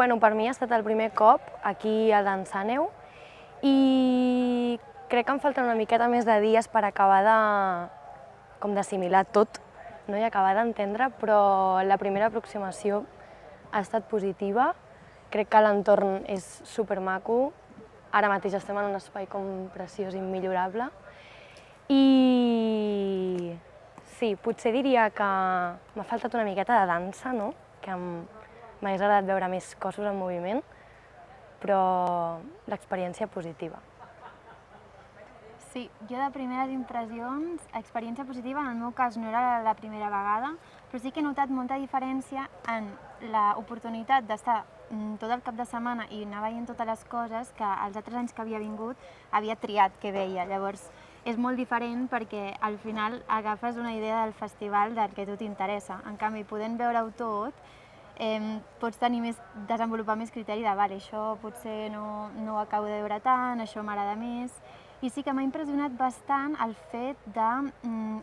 Bueno, per mi ha estat el primer cop aquí a Dansàneu i crec que em falten una miqueta més de dies per acabar d'assimilar tot, no? I acabar d'entendre, però la primera aproximació ha estat positiva. Crec que l'entorn és supermaco. Ara mateix estem en un espai com preciós i immillorable. I sí, potser diria que m'ha faltat una miqueta de dansa, no? Que m'hagués agradat veure més cossos en moviment, però l'experiència positiva. Sí, jo de primeres impressions, experiència positiva, en el meu cas no era la primera vegada, però sí que he notat molta diferència en l'oportunitat d'estar tot el cap de setmana i anar veient totes les coses que els altres anys que havia vingut havia triat que veia. Llavors és molt diferent perquè al final agafes una idea del festival del que a tu t'interessa. En canvi, podent veure-ho tot, pots desenvolupar més criteri de vale, això potser no ho acabo de veure tant, això m'agrada més. I sí que m'ha impressionat bastant el fet de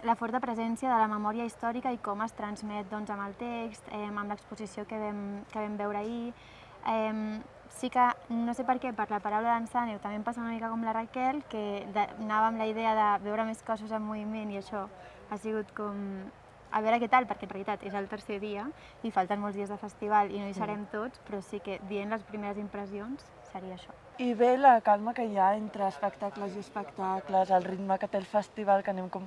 la forta presència de la memòria històrica i com es transmet amb el text, amb l'exposició que vam veure ahir. Sí que, no sé per què, per la paraula Dansàneu també em passa una mica com la Raquel, que anava amb la idea de veure més cossos en moviment i això ha sigut com a veure què tal, perquè en realitat és el tercer dia i falten molts dies de festival i no hi serem tots, però sí que dient les primeres impressions seria això. I bé la calma que hi ha entre espectacles i espectacles, el ritme que té el festival, que anem com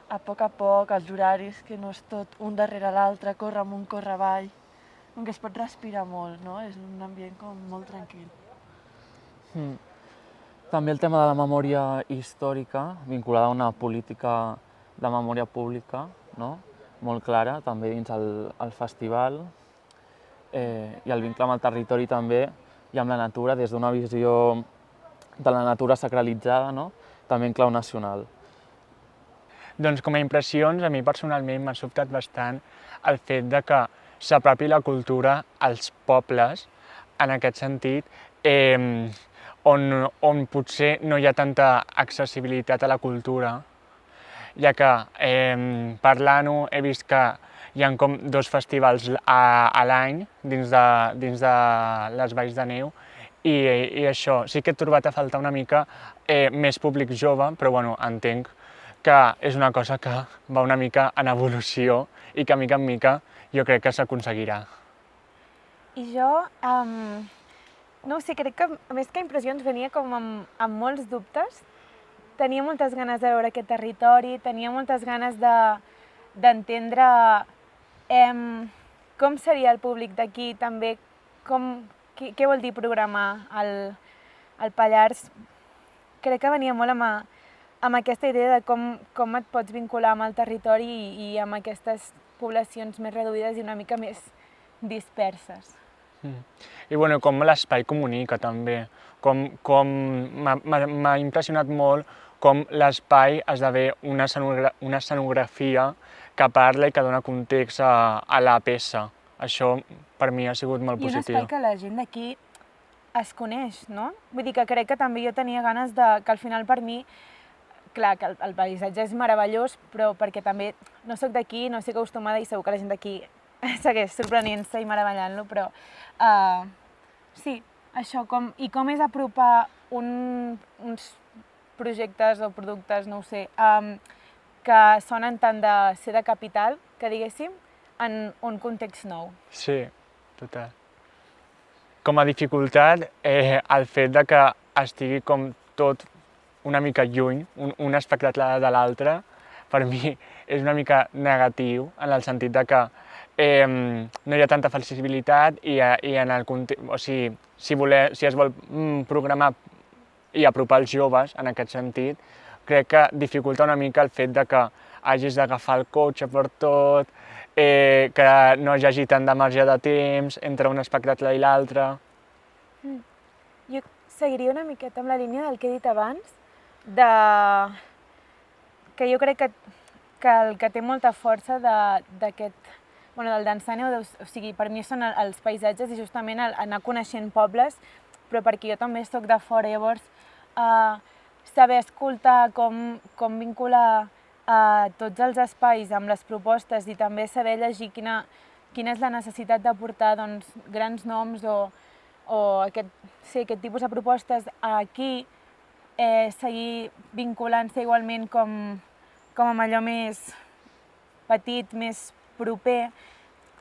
a poc, els horaris, que no és tot un darrere l'altre, corre amunt, corre avall, que es pot respirar molt, no? És un ambient com molt tranquil. També el tema de la memòria històrica, vinculada a una política de memòria pública, no? Molt clara, també dins el festival, i el vincle amb el territori també, i amb la natura, des d'una visió de la natura sacralitzada, no? També en clau nacional. Doncs com a impressions, a mi personalment m'ha sobtat bastant el fet de que s'apropi la cultura als pobles, en aquest sentit, on potser no hi ha tanta accessibilitat a la cultura, ja que parlant-ho he vist que hi ha com 2 festivals a l'any dins de les Valls de Neu i això, sí que he trobat a faltar una mica més públic jove, però bueno, entenc que és una cosa que va una mica en evolució i que mica en mica jo crec que s'aconseguirà. I jo, no ho sé, crec que més que impressions venia com amb molts dubtes. Tenia moltes ganes de veure aquest territori, tenia moltes ganes d'entendre com seria el públic d'aquí, també què vol dir programar al Pallars. Crec que venia molt amb aquesta idea de com et pots vincular amb el territori i amb aquestes poblacions més reduïdes i una mica més disperses. I bueno, com l'espai comunica també, m'ha impressionat molt com l'espai esdevé una escenografia que parla i que dona context a la peça. Això per mi ha sigut molt positiu. I un espai que la gent d'aquí es coneix, no? Vull dir que crec que també jo tenia ganes que al final per mi, clar, que el paisatge és meravellós, però perquè també no soc d'aquí, no estic acostumada i segur que la gent d'aquí segueix sorprenent-se i meravellant-lo, però sí, això, com és apropar uns projectes o productes, no ho sé, que sonen tant de ser de capital, que diguéssim, en un context nou. Sí, total. Com a dificultat, el fet de que estigui com tot una mica lluny, un espectacle de l'altre, per mi és una mica negatiu, en el sentit de que no hi ha tanta flexibilitat i en el context, o sigui, si es vol programar i apropar els joves en aquest sentit, crec que dificulta una mica el fet de que hagis d'agafar el cotxe per tot, que no hi hagi tant de marge de temps entre un espectacle i l'altre. Jo seguiria una miqueta amb la línia del que he dit abans, que jo crec que el que té molta força del Dansàneu, o sigui, per mi són els paisatges i justament anar coneixent pobles, però perquè jo també soc de fora, llavors saber escoltar com vincular tots els espais amb les propostes i també saber llegir quina és la necessitat de portar grans noms o o aquest tipus de propostes aquí, seguir vinculant-se igualment com amb allò més petit, més proper,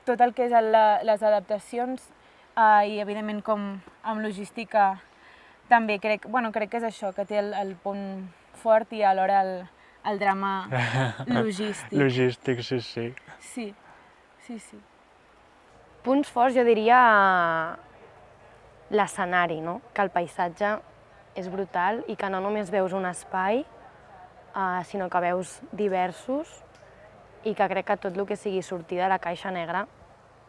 tot el que és les adaptacions i, evidentment, com amb logística també. Crec que és això, que té el punt fort i alhora el drama logístic. Logístic, sí, sí. Sí, sí, sí. Punts forts, jo diria l'escenari, no? Que el paisatge és brutal i que no només veus un espai, sinó que veus diversos i que crec que tot el que sigui sortir de la caixa negra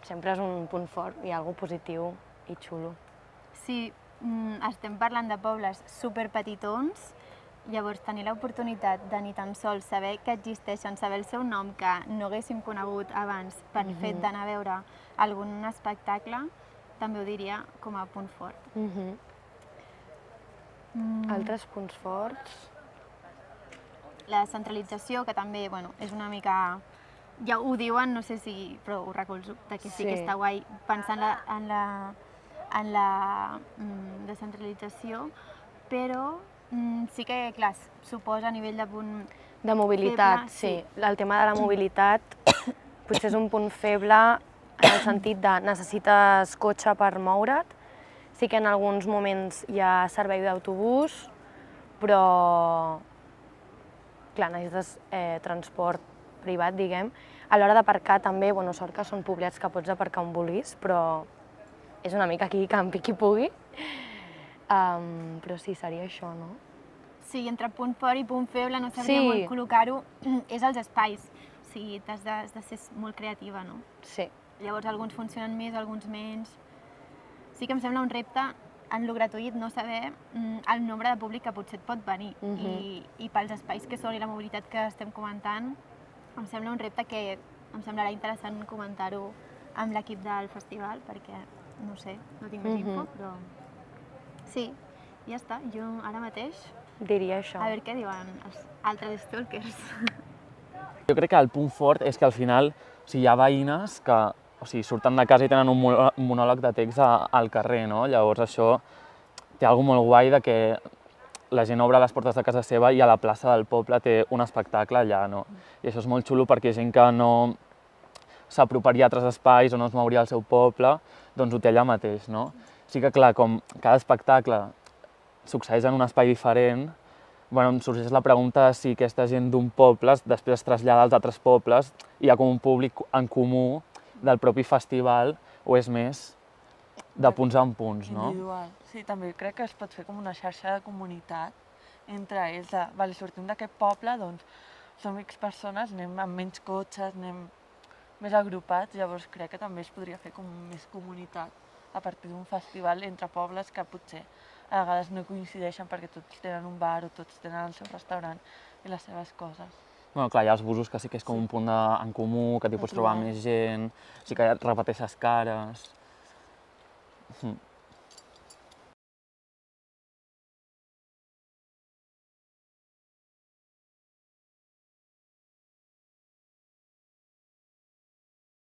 sempre és un punt fort i algo positiu i xulo. Sí, estem parlant de pobles superpetitons, llavors tenir l'oportunitat de ni tan sols saber que existeixen, saber el seu nom, que no haguéssim conegut abans per fet d'anar a veure algun espectacle, també ho diria com a punt fort. Altres punts forts? La centralització, que també és una mica... Ja ho diuen, no sé si... però ho recolzo, que sí que està guai pensar en la descentralització, però sí que, clar, suposa a nivell de punt... De mobilitat, sí. El tema de la mobilitat potser és un punt feble en el sentit de necessites cotxe per moure't. Sí que en alguns moments hi ha servei d'autobús, però clar, necessites transport privat, diguem. A l'hora d'aparcar també, sort que són poblets que pots aparcar on vulguis, però és una mica aquí campi qui pugui. Però sí, seria això, no? Sí, entre punt fort i punt feble, no sabria molt col·locar-ho, és els espais. O sigui, has de ser molt creativa, no? Sí. Llavors, alguns funcionen més, alguns menys. Sí que em sembla un repte en lo gratuït no saber el nombre de públic que potser et pot venir. I pels espais que són i la mobilitat que estem comentant, em sembla un repte que em semblarà interessant comentar-ho amb l'equip del festival, perquè, no sé, no tinc més info, però... Sí, ja està. Jo ara mateix... Diria això. A veure què diuen els altres stalkers. Jo crec que el punt fort és que al final hi ha veïnes que surten de casa i tenen un monòleg de text al carrer, no? Llavors això té alguna molt guai de que la gent obre les portes de casa seva i a la plaça del poble té un espectacle allà, no? I això és molt xulo perquè gent que no s'aproparia a altres espais o no es mouria al seu poble, doncs ho té allà mateix, no? Sí que clar, com cada espectacle succeeix en un espai diferent, em sorgeix la pregunta si aquesta gent d'un poble després es trasllada als altres pobles i hi ha com un públic en comú del propi festival o és més de punts en punts, no? Individual. Sí, també crec que es pot fer com una xarxa de comunitat entre ells. Sortim d'aquest poble, doncs som X persones, anem amb menys cotxes, anem més agrupats, llavors crec que també es podria fer com més comunitat a partir d'un festival entre pobles que potser a vegades no coincideixen perquè tots tenen un bar o tots tenen el seu restaurant i les seves coses. Clar, hi ha els busos que sí que és com un punt en comú, que t'hi pots trobar més gent, sí que repeteixes cares.